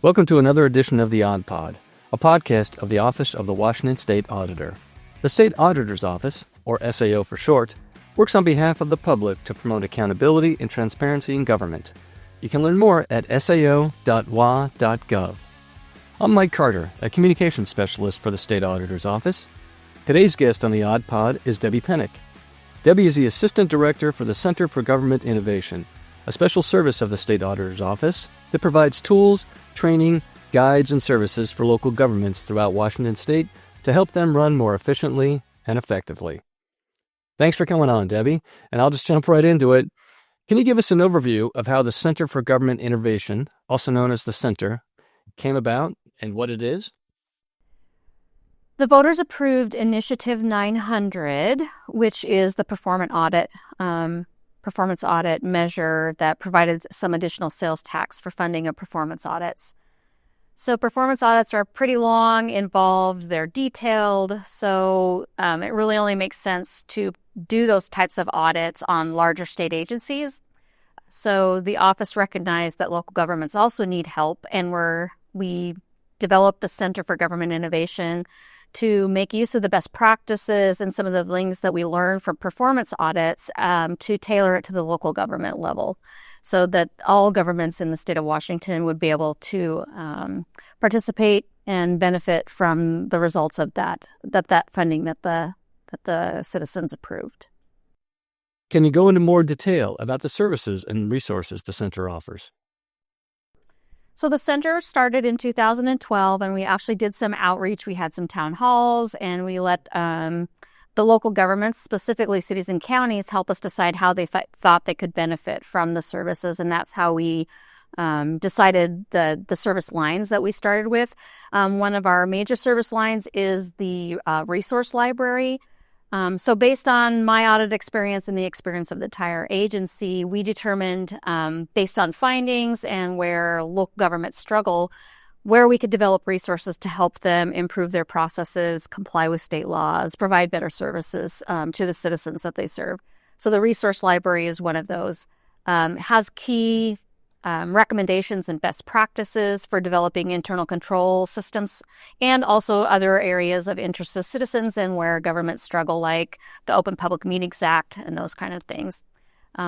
Welcome to another edition of the Aud Pod, a podcast of the Office of the Washington State Auditor. The State Auditor's Office, or SAO for short, works on behalf of the public to promote accountability and transparency in government. You can learn more at sao.wa.gov. I'm Mike Carter, a communications specialist for the State Auditor's Office. Today's guest on the Aud Pod is Debbie Pennick. Debbie is the Assistant Director for the Center for Government Innovation, a special service of the State Auditor's Office that provides tools, training, guides, and services for local governments throughout Washington State to help them run more efficiently and effectively. Thanks for coming on, Debbie, and I'll just jump right into it. Can you give us an overview of how the Center for Government Innovation, also known as the Center, came about and what it is? The voters approved Initiative 900, which is the performance audit measure that provided some additional sales tax for funding of performance audits. So performance audits are pretty long, involved, they're detailed, so it really only makes sense to do those types of audits on larger state agencies. So the office recognized that local governments also need help, and we developed the Center for Government Innovation to make use of the best practices and some of the things that we learn from performance audits to tailor it to the local government level so that all governments in the state of Washington would be able to participate and benefit from the results of that funding that the citizens approved. Can you go into more detail about the services and resources the center offers? So the center started in 2012, and we actually did some outreach. We had some town halls, and we let the local governments, specifically cities and counties, help us decide how they thought they could benefit from the services, and that's how we decided the service lines that we started with. One of our major service lines is the resource library. So based on my audit experience and the experience of the entire agency, we determined, based on findings and where local governments struggle, where we could develop resources to help them improve their processes, comply with state laws, provide better services to the citizens that they serve. So the resource library is one of those. Has key recommendations and best practices for developing internal control systems and also other areas of interest to citizens and where governments struggle, like the Open Public Meetings Act and those kind of things.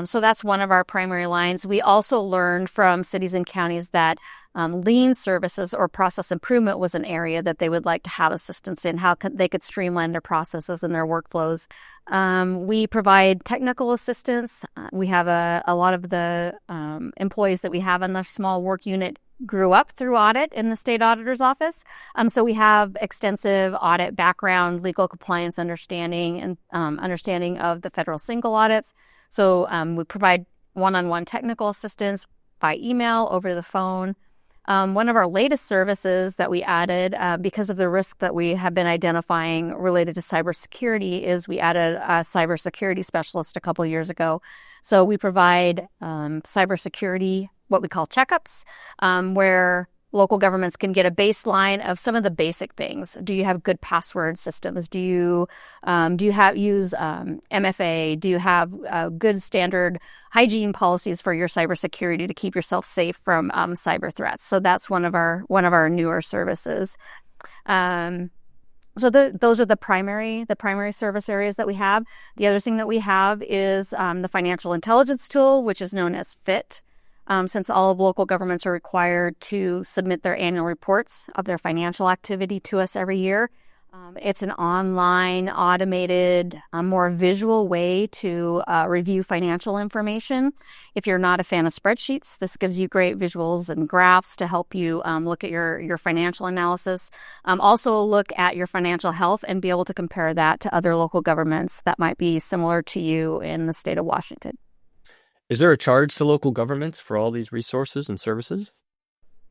So that's one of our primary lines. We also learned from cities and counties that lean services or process improvement was an area that they would like to have assistance in, how they could streamline their processes and their workflows. We provide technical assistance. We have a lot of the employees that we have in the small work unit grew up through audit in the state auditor's office. So we have extensive audit background, legal compliance understanding, and understanding of the federal single audits. So we provide one-on-one technical assistance by email, over the phone. One of our latest services that we added because of the risk that we have been identifying related to cybersecurity is we added a cybersecurity specialist a couple of years ago. So we provide cybersecurity, what we call checkups, where local governments can get a baseline of some of the basic things. Do you have good password systems? Do you use MFA? Do you have good standard hygiene policies for your cybersecurity to keep yourself safe from cyber threats? So that's one of our newer services. So those are the primary service areas that we have. The other thing that we have is the financial intelligence tool, which is known as FIT. Since all of local governments are required to submit their annual reports of their financial activity to us every year. It's an online, automated, more visual way to review financial information. If you're not a fan of spreadsheets, this gives you great visuals and graphs to help you look at your financial analysis. Also look at your financial health and be able to compare that to other local governments that might be similar to you in the state of Washington. Is there a charge to local governments for all these resources and services?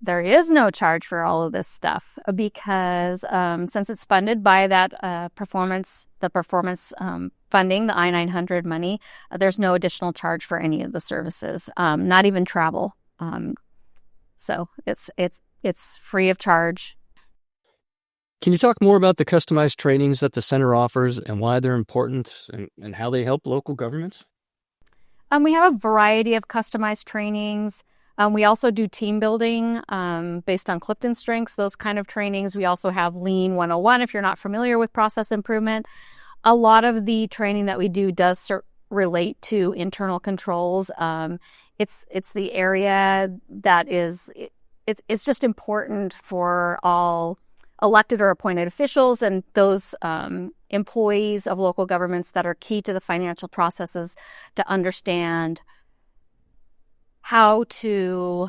There is no charge for all of this stuff because since it's funded by that performance funding, the I-900 money, there's no additional charge for any of the services, not even travel. So it's free of charge. Can you talk more about the customized trainings that the center offers and why they're important and how they help local governments? We have a variety of customized trainings. We also do team building based on Clifton strengths, those kind of trainings. We also have Lean 101 if you're not familiar with process improvement. A lot of the training that we do does relate to internal controls. It's the area that it's just important for all elected or appointed officials and those employees of local governments that are key to the financial processes to understand how to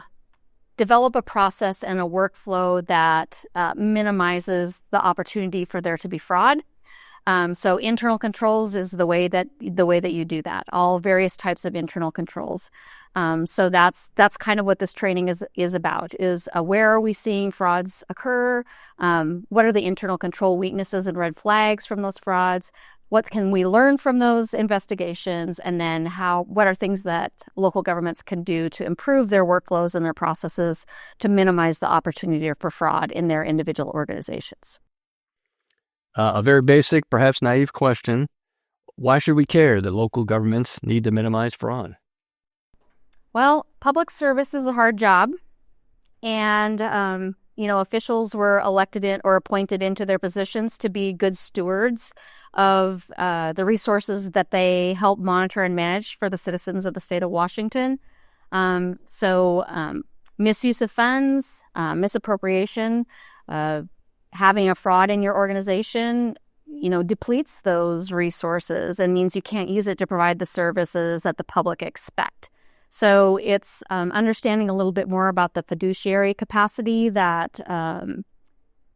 develop a process and a workflow that minimizes the opportunity for there to be fraud. So internal controls is the way that you do that. All various types of internal controls. So that's kind of what this training is about. Is where are we seeing frauds occur? What are the internal control weaknesses and red flags from those frauds? What can we learn from those investigations? And then what are things that local governments can do to improve their workflows and their processes to minimize the opportunity for fraud in their individual organizations? A very basic, perhaps naive question. Why should we care that local governments need to minimize fraud? Well, public service is a hard job. And, officials were elected in or appointed into their positions to be good stewards of the resources that they help monitor and manage for the citizens of the state of Washington. So misuse of funds, misappropriation, having a fraud in your organization, depletes those resources and means you can't use it to provide the services that the public expect. So it's understanding a little bit more about the fiduciary capacity that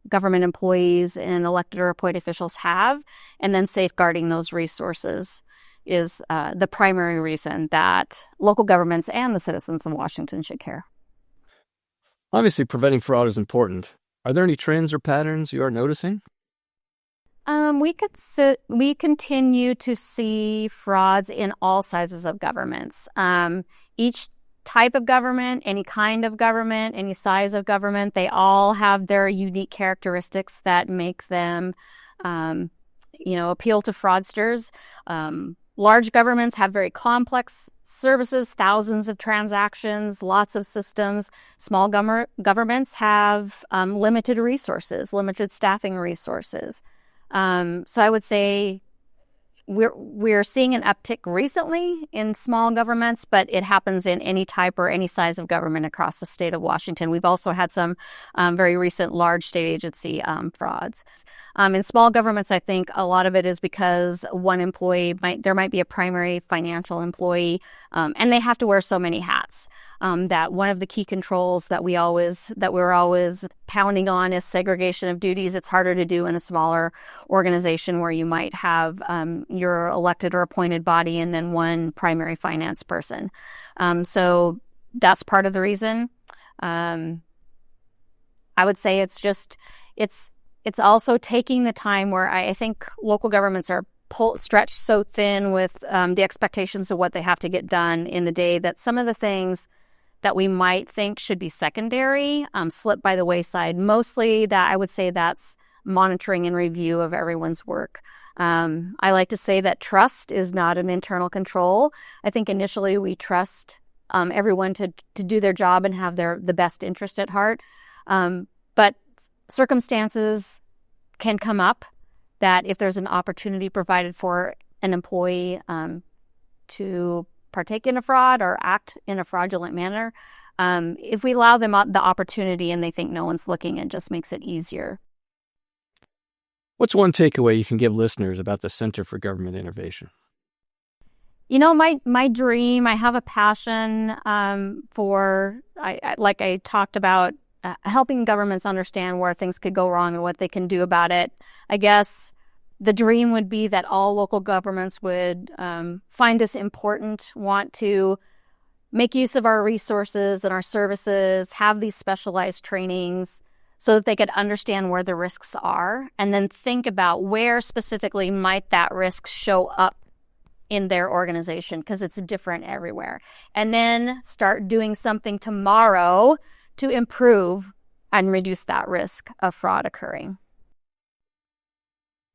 government employees and elected or appointed officials have, and then safeguarding those resources is the primary reason that local governments and the citizens of Washington should care. Obviously, preventing fraud is important. Are there any trends or patterns you are noticing? We continue to see frauds in all sizes of governments. Each type of government, any kind of government, any size of government, they all have their unique characteristics that make them, appeal to fraudsters. Large governments have very complex services, thousands of transactions, lots of systems. Small governments have limited resources, limited staffing resources. So I would say we're seeing an uptick recently in small governments, but it happens in any type or any size of government across the state of Washington. We've also had some very recent large state agency frauds. In small governments, I think a lot of it is because one employee there might be a primary financial employee, and they have to wear so many hats. That one of the key controls that we're always pounding on is segregation of duties. It's harder to do in a smaller organization where you might have your elected or appointed body and then one primary finance person. So that's part of the reason. I would say it's also taking the time where I think local governments are stretched so thin with the expectations of what they have to get done in the day that some of the things that we might think should be secondary slip by the wayside. Mostly that I would say that's monitoring and review of everyone's work. I like to say that trust is not an internal control. I think initially we trust everyone to do their job and have the best interest at heart. But circumstances can come up that if there's an opportunity provided for an employee to partake in a fraud or act in a fraudulent manner, if we allow them the opportunity and they think no one's looking, it just makes it easier. What's one takeaway you can give listeners about the Center for Government Innovation? My dream, I have a passion for, like I talked about, helping governments understand where things could go wrong and what they can do about it. I guess the dream would be that all local governments would find this important, want to make use of our resources and our services, have these specialized trainings so that they could understand where the risks are, and then think about where specifically might that risk show up in their organization, because it's different everywhere. And then start doing something tomorrow to improve and reduce that risk of fraud occurring.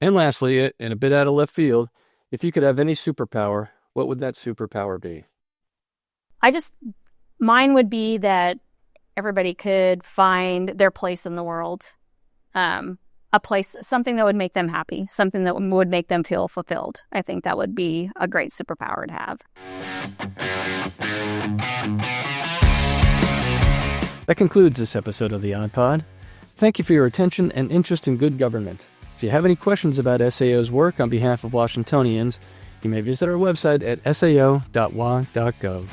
And lastly, and a bit out of left field, if you could have any superpower, what would that superpower be? Mine would be that everybody could find their place in the world, a place, something that would make them happy, something that would make them feel fulfilled. I think that would be a great superpower to have. That concludes this episode of the Aud Pod. Thank you for your attention and interest in good government. If you have any questions about SAO's work on behalf of Washingtonians, you may visit our website at sao.wa.gov.